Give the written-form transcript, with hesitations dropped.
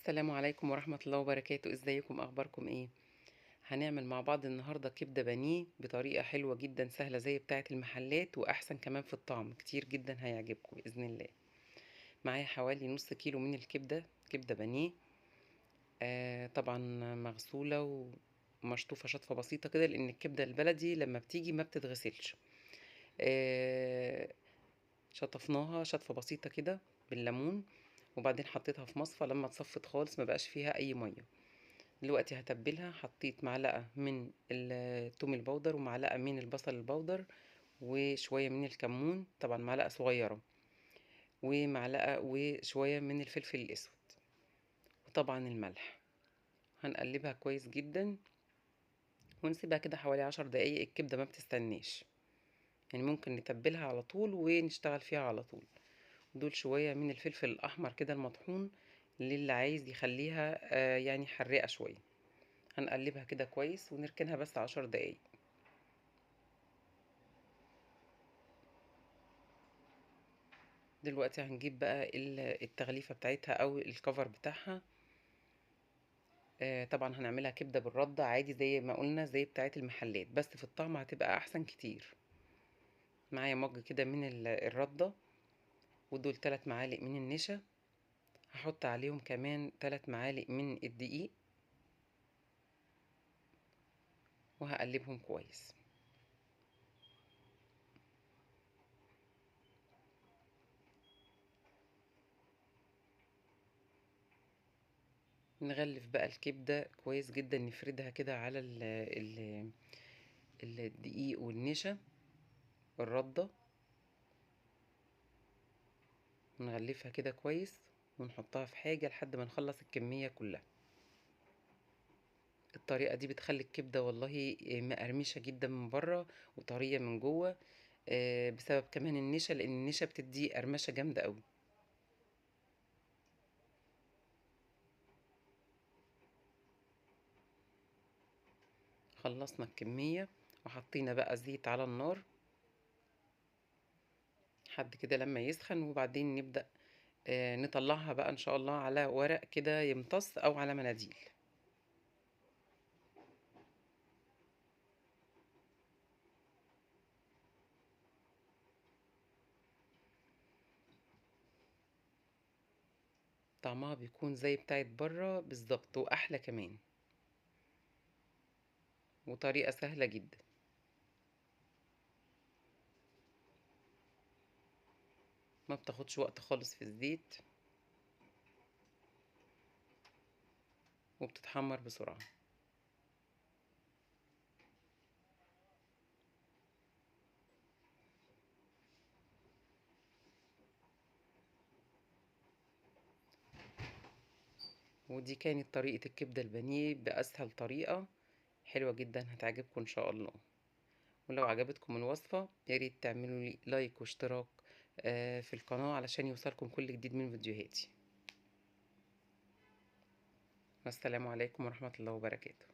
السلام عليكم ورحمة الله وبركاته، ازيكم اخباركم ايه؟ هنعمل مع بعض النهاردة كبدة بانيه بطريقة حلوة جدا سهلة زي بتاعة المحلات واحسن كمان في الطعم كتير جدا، هيعجبكم بإذن الله. معايا حوالي نص كيلو من الكبدة، كبدة بانيه. طبعا مغسولة ومشطوفة شطفة بسيطة كده، لان الكبدة البلدي لما بتيجي ما بتتغسلش. آه شطفناها شطفة بسيطة كده بالليمون، وبعدين حطيتها في مصفى لما اتصفت خالص ما بقاش فيها اي مية. دلوقتي هتبلها، حطيت معلقة من التوم البودر ومعلقة من البصل البودر وشوية من الكمون، طبعا معلقة صغيرة، ومعلقة وشوية من الفلفل الأسود، وطبعا الملح. هنقلبها كويس جدا ونسيبها كده حوالي 10 دقايق. الكبدة ما بتستناش، يعني ممكن نتبلها على طول ونشتغل فيها على طول. دول شوية من الفلفل الأحمر كده المطحون، للي عايز يخليها يعني حرقة شوية. هنقلبها كده كويس ونركنها بس 10 دقايق. دلوقتي هنجيب بقى التغليفة بتاعتها او الكفر بتاعها. طبعا هنعملها كبدة بالردة عادي زي ما قلنا زي بتاعت المحلات، بس في الطعم هتبقى احسن كتير. معايا مج كده من الردة، ودول 3 معالق من النشا. هحط عليهم كمان 3 معالق من الدقيق، وهقلبهم كويس. نغلف بقى الكبدة كويس جدا، نفردها كده على الدقيق والنشا الردة. نغلفها كده كويس ونحطها في حاجة لحد ما نخلص الكمية كلها. الطريقة دي بتخلي الكبدة والله مقرمشة جدا من بره وطرية من جوه، بسبب كمان النشا، لان النشا بتدي قرمشة جامدة قوي. خلصنا الكمية وحطينا بقى زيت على النار لحد كده لما يسخن، وبعدين نبدأ نطلعها بقى ان شاء الله على ورق كده يمتص او على مناديل. طعمها بيكون زي بتاعت بره بالظبط واحلى كمان، وطريقة سهلة جدا. ما بتاخدش وقت خالص في الزيت وبتتحمر بسرعة. ودي كانت طريقة الكبدة البانيه بأسهل طريقة، حلوة جدا هتعجبكم إن شاء الله. ولو عجبتكم الوصفة ياريت تعملوا لي لايك واشتراك في القناة علشان يوصلكم كل جديد من فيديوهاتي. والسلام عليكم ورحمة الله وبركاته.